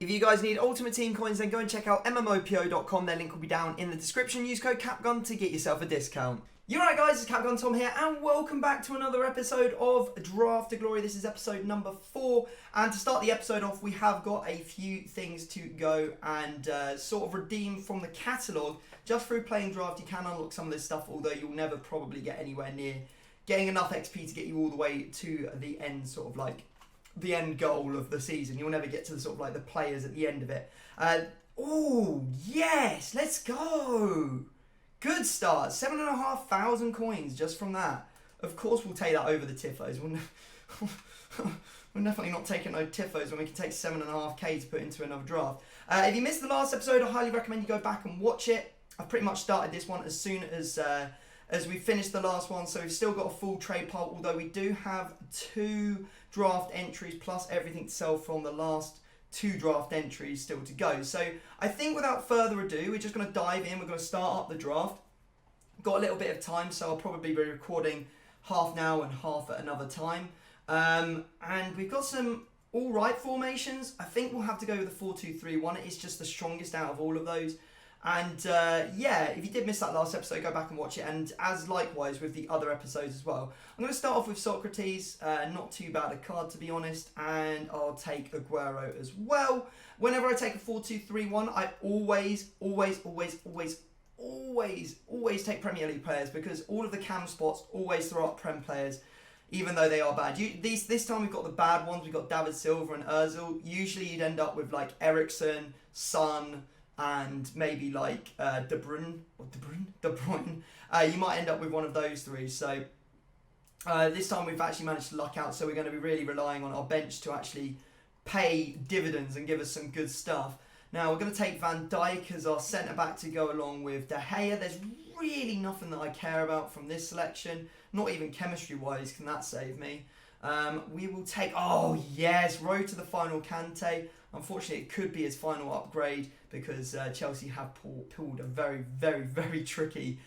If you guys need Ultimate Team coins, then go and check out MMOPO.com. Their link will be down in the description. Use code CAPGUN to get yourself a discount. You're right, guys, it's CapGun Tom here, and welcome back to another episode of Draft to Glory. This is episode number 4, and to start the episode off, we have got a few things to go and sort of redeem from the catalogue. Just through playing Draft, you can unlock some of this stuff, although you'll never probably get anywhere near getting enough XP to get you all the way to the end, sort of like the end goal of the season. You'll never get to the sort of like the players at the end of it. Oh, yes, let's go. Good start. 7,500 coins just from that. Of course, we'll take that over the Tifos. We're definitely not taking no Tifos when we can take 7.5k to put into another draft. If you missed the last episode, I highly recommend you go back and watch it. I've pretty much started this one as soon as we finished the last one, so we've still got a full trade pile, although we do have 2 draft entries plus everything to sell from the last 2 draft entries still to go. So I think without further ado, we're just going to dive in. We're going to start up the draft. Got a little bit of time, so I'll probably be recording half now and half at another time. And we've got some alright formations. I think we'll have to go with the 4-2-3-1. It is just the strongest out of all of those. And yeah, if you did miss that last episode, go back and watch it. And as likewise with the other episodes as well. I'm going to start off with Socrates. Not too bad a card, to be honest. And I'll take Aguero as well. Whenever I take a 4-2-3-1, I always take Premier League players, because all of the cam spots always throw up Prem players, even though they are bad. This time we've got the bad ones. We've got David Silva and Ozil. Usually you'd end up with like Eriksen, Son, and maybe like De Bruyne. You might end up with one of those 3. So this time we've actually managed to luck out. So we're going to be really relying on our bench to actually pay dividends and give us some good stuff. Now we're going to take Van Dijk as our centre back to go along with De Gea. There's really nothing that I care about from this selection. Not even chemistry wise can that save me. We will take, oh yes, road to the final Kante. Unfortunately, it could be his final upgrade, because Chelsea have pulled a very tricky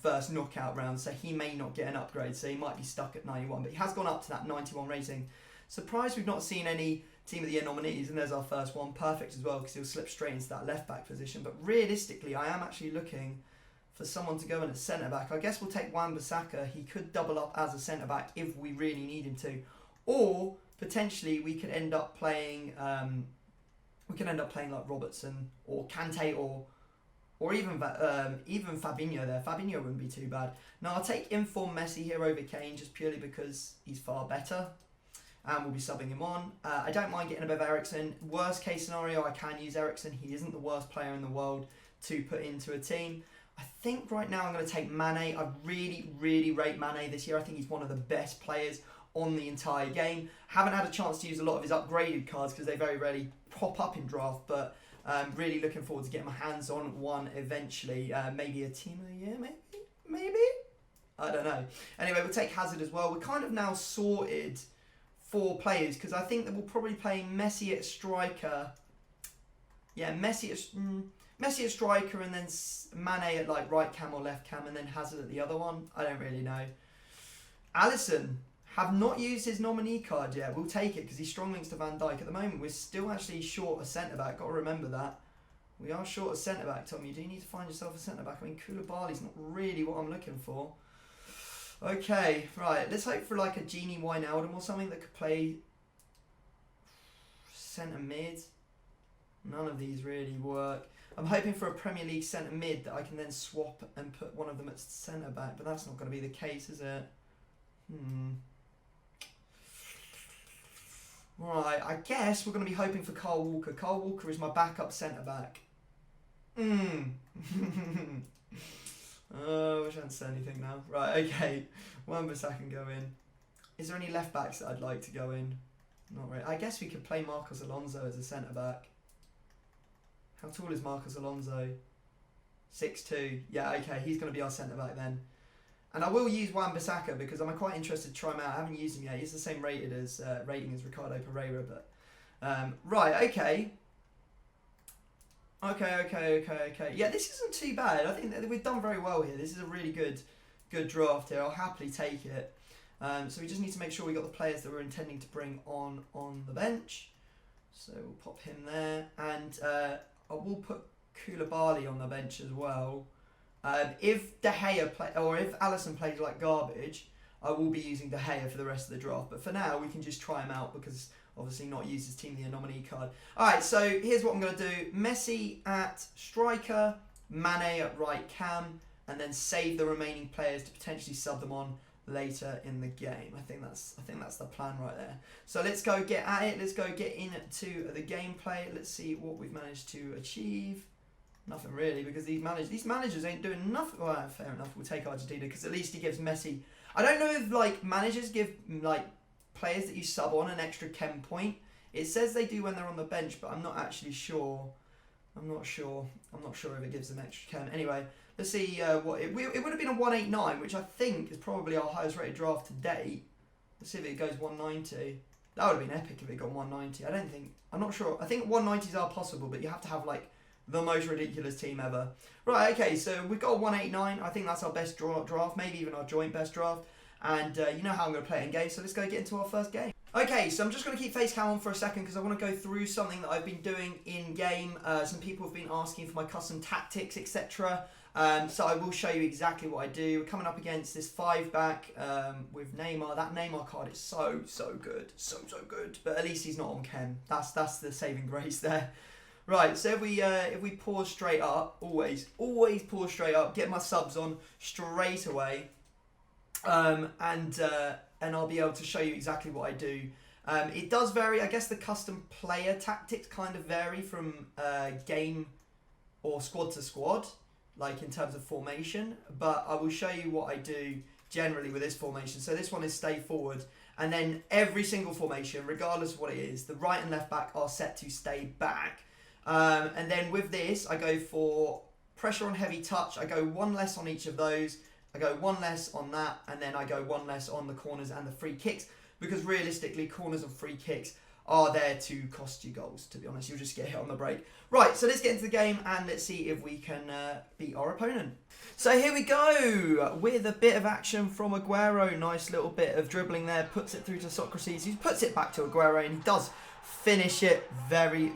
first knockout round, so he may not get an upgrade, so he might be stuck at 91, but he has gone up to that 91 rating. Surprised we've not seen any Team of the Year nominees, and there's our first one. Perfect as well, because he'll slip straight into that left back position. But realistically, I am actually looking for someone to go in at centre back. I guess we'll take Wan-Bissaka. He could double up as a centre back if we really need him to, or potentially we could end up playing like Robertson or Kante or even Fabinho there. Fabinho wouldn't be too bad. Now I'll take Inform Messi here over Kane, just purely because he's far better, and we'll be subbing him on. I don't mind getting above Eriksen. Worst case scenario, I can use Eriksen. He isn't the worst player in the world to put into a team. I think right now I'm going to take Mane. I really rate Mane this year. I think he's one of the best players on the entire game. Haven't had a chance to use a lot of his upgraded cards because they very rarely pop up in draft, but really looking forward to getting my hands on one eventually. Maybe a Team of the Year, maybe? I don't know. Anyway, we'll take Hazard as well. We're kind of now sorted 4 players, because I think that we'll probably play Messi at striker. Yeah, Messi at striker, and then Mane at like right cam or left cam, and then Hazard at the other one. I don't really know. Alisson, have not used his nominee card yet. We'll take it because he's strong links to Van Dijk. At the moment, we're still actually short a centre-back. Got to remember that. We are short a centre-back, Tom. You do need to find yourself a centre-back. I mean, Koulibaly's not really what I'm looking for. Okay, right. Let's hope for like a Genie Wijnaldum or something that could play centre mid. None of these really work. I'm hoping for a Premier League centre mid that I can then swap and put one of them at centre back, but that's not going to be the case, is it? Right, I guess we're going to be hoping for Kyle Walker. Kyle Walker is my backup centre back. Oh, I wish I hadn't said anything now. Right, okay. Wan-Bissaka can go in. Is there any left backs that I'd like to go in? Not really. I guess we could play Marcos Alonso as a centre back. How tall is Marcos Alonso? 6'2". Yeah, okay, he's going to be our centre back then. And I will use Wan-Bissaka because I'm quite interested to try him out. I haven't used him yet. He's the same rating as Ricardo Pereira, but right, okay. Okay. Yeah, this isn't too bad. I think that we've done very well here. This is a really good draft here. I'll happily take it. So we just need to make sure we got the players that we're intending to bring on the bench. So we'll pop him there, and I will put Koulibaly on the bench as well. If De Gea if Alisson plays like garbage, I will be using De Gea for the rest of the draft. But for now, we can just try him out because obviously not use his Team of the Year nominee card. Alright, so here's what I'm going to do. Messi at striker, Mane at right cam, and then save the remaining players to potentially sub them on later in the game. I think that's the plan right there. So let's go get at it. Let's go get into the gameplay. Let's see what we've managed to achieve. Nothing really, because these managers ain't doing nothing. Well, fair enough. We'll take Argentina because at least he gives Messi. I don't know if like managers give like players that you sub on an extra chem point. It says they do when they're on the bench, but I'm not actually sure. I'm not sure if it gives them extra chem. Anyway, let's see what it would have been a 189, which I think is probably our highest rated draft to date. Let's see if it goes 190. That would have been epic if it got 190. I'm not sure. I think 190s are possible, but you have to have like the most ridiculous team ever. Right, okay, so we've got a 189. I think that's our best draft, maybe even our joint best draft. And you know how I'm going to play it in game, so let's go get into our first game. Okay, so I'm just going to keep face cam on for a second because I want to go through something that I've been doing in game. Some people have been asking for my custom tactics, etc. So I will show you exactly what I do. We're coming up against this 5-back with Neymar. That Neymar card is so good, so good. But at least he's not on chem. That's the saving grace there. Right, so if we pause straight up, always pause straight up, get my subs on straight away, and I'll be able to show you exactly what I do. It does vary. I guess the custom player tactics kind of vary from game or squad to squad, like in terms of formation, but I will show you what I do generally with this formation. So this one is stay forward, and then every single formation, regardless of what it is, the right and left back are set to stay back. And then with this, I go for pressure on heavy touch. I go one less on each of those. I go one less on that. And then I go one less on the corners and the free kicks. Because realistically, corners and free kicks are there to cost you goals, to be honest. You'll just get hit on the break. Right, so let's get into the game and let's see if we can beat our opponent. So here we go with a bit of action from Aguero. Nice little bit of dribbling there. Puts it through to Socrates. He puts it back to Aguero and he does finish it very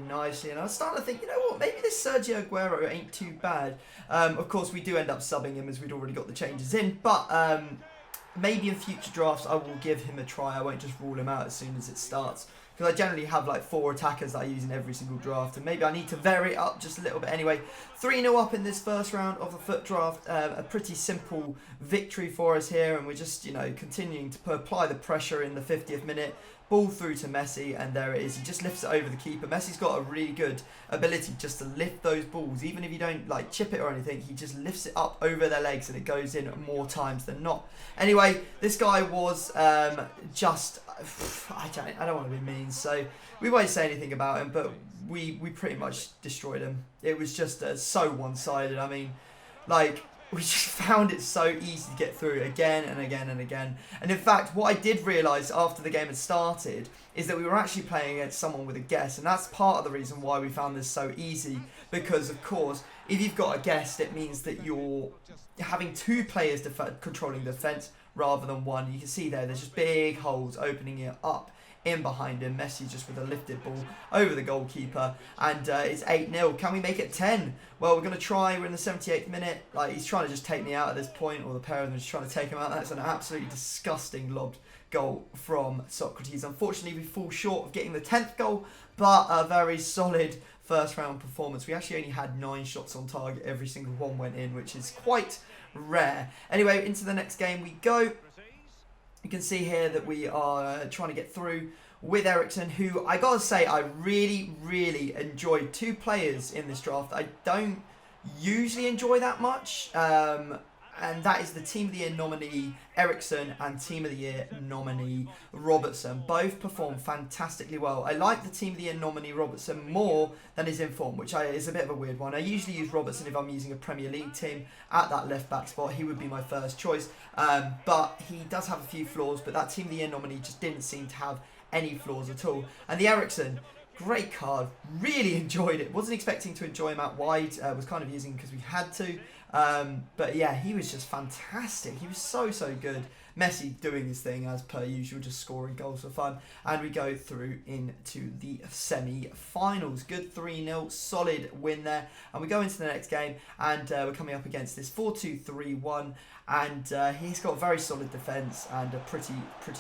nicely. And I was starting to think, you know what, maybe this Sergio Aguero ain't too bad. Of course, we do end up subbing him as we'd already got the changes in, but maybe in future drafts I will give him a try. I won't just rule him out as soon as it starts, because I generally have like 4 attackers that I use in every single draft, and maybe I need to vary it up just a little bit. Anyway, 3-0 up in this first round of the FUT draft. A pretty simple victory for us here, and we're just, you know, continuing to apply the pressure in the 50th minute. Ball through to Messi, and there it is. He just lifts it over the keeper. Messi's got a really good ability just to lift those balls. Even if you don't like chip it or anything, he just lifts it up over their legs and it goes in more times than not. Anyway, this guy was just... I don't want to be mean, so we won't say anything about him, but we pretty much destroyed him. It was just so one-sided. I mean, like... we just found it so easy to get through again and again and again. And in fact, what I did realise after the game had started is that we were actually playing against someone with a guess. And that's part of the reason why we found this so easy. Because, of course, if you've got a guess, it means that you're having 2 players controlling the defence rather than one. You can see there's just big holes opening it up in behind him. Messi just with a lifted ball over the goalkeeper, and it's 8-0. Can we make it 10? Well, we're going to try. We're in the 78th minute. Like, he's trying to just take me out at this point, or the pair of them is trying to take him out. That's an absolutely disgusting lobbed goal from Socrates. Unfortunately, we fall short of getting the 10th goal, but a very solid first round performance. We actually only had 9 shots on target. Every single one went in, which is quite rare. Anyway, into the next game we go. You can see here that we are trying to get through with Eriksen, who I gotta say I really enjoyed. 2 players in this draft I don't usually enjoy that much, and that is the Team of the Year nominee Eriksen and Team of the Year nominee Robertson. Both performed fantastically well. I like the Team of the Year nominee Robertson more than his inform, which is a bit of a weird one. I usually use Robertson if I'm using a Premier League team at that left back spot. He would be my first choice, but he does have a few flaws, but that Team of the Year nominee just didn't seem to have any flaws at all. And the Eriksen, great card, really enjoyed it. Wasn't expecting to enjoy him out wide, was kind of using because we had to. But yeah, he was just fantastic. He was so good. Messi doing his thing as per usual, just scoring goals for fun. And we go through into the semi-finals. Good 3-0, solid win there. And we go into the next game, and we're coming up against this 4-2-3-1. And he's got a very solid defence and a pretty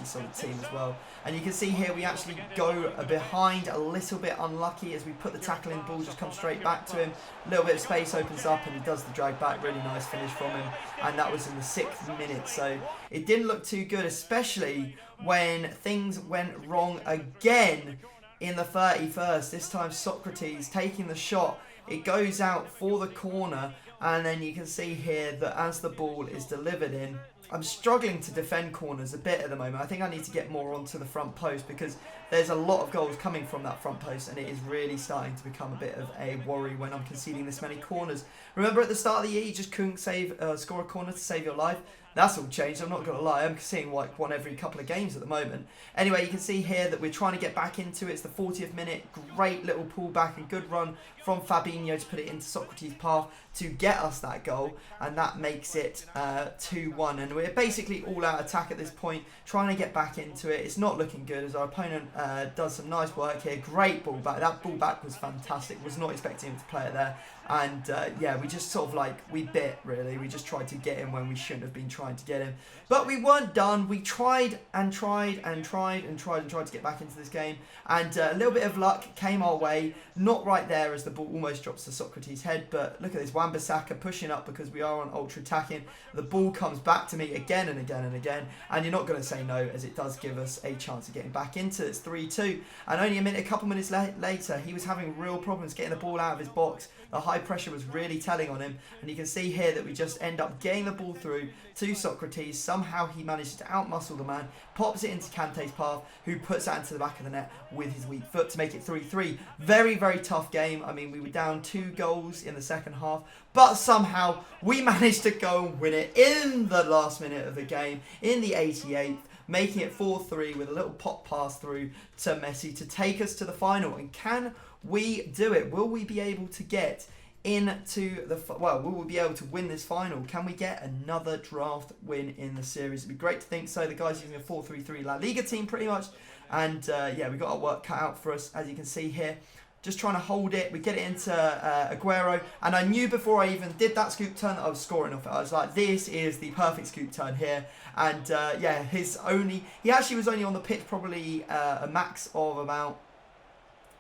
solid team as well. And you can see here we actually go behind, a little bit unlucky as we put the tackle in, ball just comes straight back to him. A little bit of space opens up and he does the drag back, really nice finish from him. And that was in the 6th minute, so it didn't look too good, especially when things went wrong again in the 31st. This time Socrates taking the shot, it goes out for the corner. And then you can see here that as the ball is delivered in, I'm struggling to defend corners a bit at the moment. I think I need to get more onto the front post because there's a lot of goals coming from that front post and it is really starting to become a bit of a worry when I'm conceding this many corners. Remember at the start of the year you just couldn't score a corner to save your life? That's all changed, I'm not going to lie. I'm seeing like one every couple of games at the moment. Anyway, you can see here that we're trying to get back into it. It's the 40th minute. Great little pullback and good run from Fabinho to put it into Socrates' path to get us that goal. And that makes it 2-1. And we're basically all out attack at this point, trying to get back into it. It's not looking good as our opponent does some nice work here. Great ball back. That ball back was fantastic. Was not expecting him to play it there. And yeah, we just sort of like, we bit really. We just tried to get him when we shouldn't have been trying to get him. But we weren't done. We tried and tried and tried and tried and tried to get back into this game. And a little bit of luck came our way. Not right there as the ball almost drops to Socrates' head. But look at this, Wan-Bissaka pushing up because we are on ultra attacking. The ball comes back to me again and again and again. And you're not going to say no as it does give us a chance of getting back into it. It's 3-2. And only a couple minutes later, he was having real problems getting the ball out of his box. The high pressure was really telling on him. And you can see here that we just end up getting the ball through to Socrates. Somehow he managed to outmuscle the man, pops it into Kante's path, who puts that into the back of the net with his weak foot to make it 3-3. Very, very tough game. I mean, we were down 2 goals in the second half, but somehow we managed to go and win it in the last minute of the game, in the 88th, making it 4-3 with a little pop pass through to Messi to take us to the final. And can we do it? Will we be able to get into the, well, will we be able to win this final? Can we get another draft win in the series? It'd be great to think so. The guys using a 4-3-3 La Liga team pretty much. And yeah, we got our work cut out for us, as you can see here. Just trying to hold it. We get it into Aguero. And I knew before I even did that scoop turn that I was scoring off it. I was like, this is the perfect scoop turn here. And yeah, he actually was only on the pitch probably a max of about,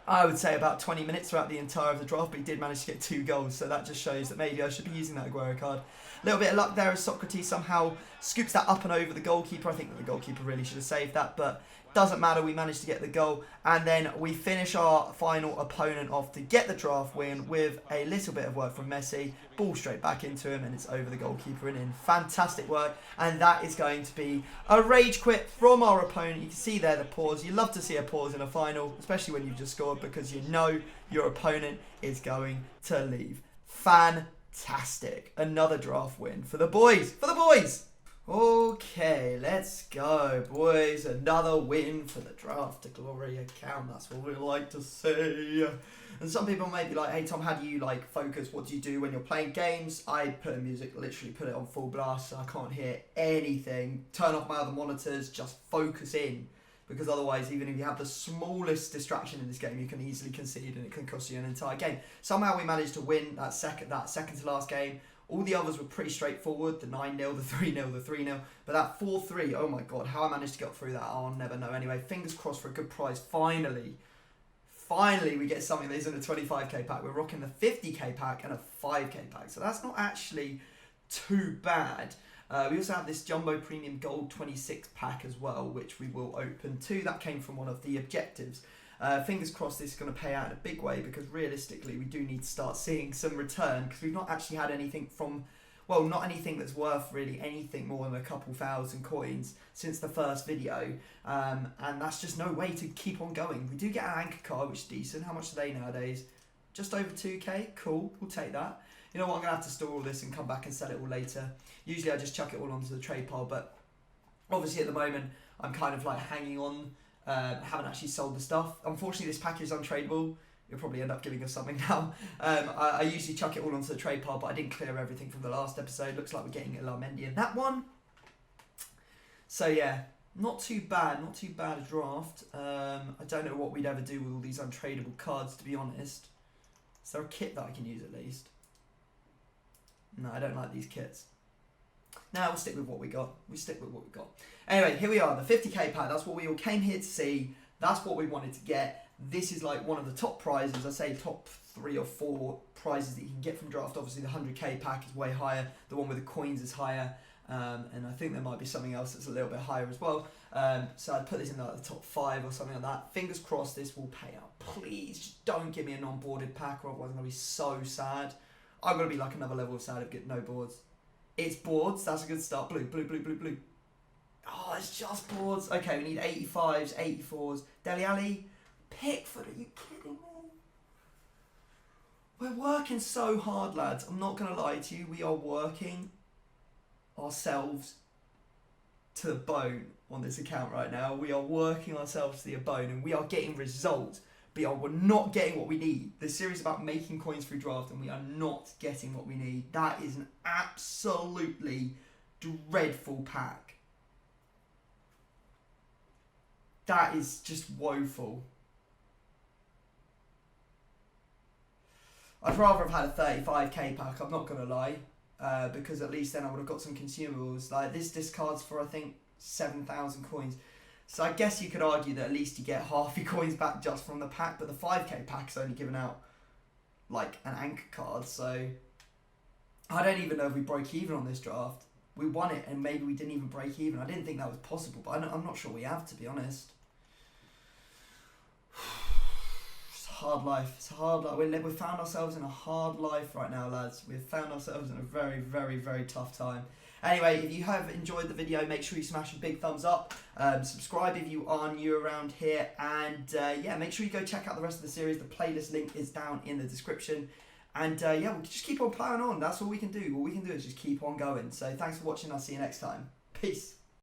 I would say about 20 minutes throughout the entire of the draft, but he did manage to get 2 goals, so that just shows that maybe I should be using that Aguero card. A little bit of luck there as Socrates somehow scoops that up and over the goalkeeper. I think that the goalkeeper really should have saved that, but doesn't matter, we managed to get the goal. And then we finish our final opponent off to get the draft win with a little bit of work from Messi. Ball straight back into him and it's over the goalkeeper and in. Fantastic work. And that is going to be a rage quit from our opponent. You can see there the pause. You love to see a pause in a final, especially when you've just scored, because you know your opponent is going to leave. Fantastic. Another draft win for the boys. For the boys! Okay, let's go, boys. Another win for the Draft to Glory account. That's what we like to see. And some people may be like, hey, Tom, how do you like focus? What do you do when you're playing games? I put in music, literally put it on full blast so I can't hear anything. Turn off my other monitors, just focus in. Because otherwise, even if you have the smallest distraction in this game, you can easily concede and it can cost you an entire game. Somehow we managed to win that second to last game. All the others were pretty straightforward, the 9-0, the 3-0, the 3-0. But that 4-3, oh my god, how I managed to get through that, I'll never know. Anyway, fingers crossed for a good prize. Finally, we get something that isn't a 25k pack. We're rocking the 50k pack and a 5k pack. So that's not actually too bad. We also have this Jumbo Premium Gold 26 pack as well, which we will open too. That came from one of the objectives. Fingers crossed this is going to pay out in a big way, because realistically we do need to start seeing some return, because we've not actually had anything from, well, not anything that's worth really anything more than a couple thousand coins since the first video, and that's just no way to keep on going. We do get an anchor card, which is decent. How much are they nowadays? Just over 2k? Cool, we'll take that. You know what, I'm going to have to store all this and come back and sell it all later. Usually I just chuck it all onto the trade pile, but obviously at the moment I'm kind of like hanging on. Haven't actually sold the stuff. Unfortunately, this pack is untradeable. You'll probably end up giving us something now. I usually chuck it all onto the trade pile, but I didn't clear everything from the last episode. Looks like we're getting a Lamendi in that one. So yeah, not too bad a draft. I don't know what we'd ever do with all these untradeable cards, to be honest. Is there a kit that I can use at least? No, I don't like these kits. Now we'll stick with what we got. Anyway, here we are, the 50k pack. That's what we all came here to see. That's what we wanted to get. This is like one of the top prizes. I say top 3 or 4 prizes that you can get from draft. Obviously, the 100k pack is way higher. The one with the coins is higher. And I think there might be something else that's a little bit higher as well. So I'd put this in like the top 5 or something like that. Fingers crossed this will pay out. Please, just don't give me a non-boarded pack, or otherwise I'm going to be so sad. I'm going to be like another level of sad of getting no boards. It's boards, that's a good start. Blue. Oh, it's just boards. Okay, we need 85s, 84s. Dele Alli, Pickford, are you kidding me? We're working so hard, lads. I'm not going to lie to you. We are working ourselves to the bone on this account right now. We are working ourselves to the bone, and we are getting results. But we're not getting what we need. This series is about making coins through draft, and we are not getting what we need. That is an absolutely dreadful pack. That is just woeful. I'd rather have had a 35k pack, I'm not going to lie. Because at least then I would have got some consumables. Like this discards for, I think, 7,000 coins. So I guess you could argue that at least you get half your coins back just from the pack, but the 5k pack is only giving out like an anchor card, so I don't even know if we broke even on this draft. We won it and maybe we didn't even break even. I didn't think that was possible, but I'm not sure we have, to be honest. It's a hard life. It's a hard life. We found ourselves in a hard life right now, lads. We've found ourselves in a very, very, very tough time. Anyway, if you have enjoyed the video, make sure you smash a big thumbs up. Subscribe if you are new around here. And yeah, make sure you go check out the rest of the series. The playlist link is down in the description. And yeah, we'll just keep on plowing on. That's all we can do. All we can do is just keep on going. So thanks for watching. I'll see you next time. Peace.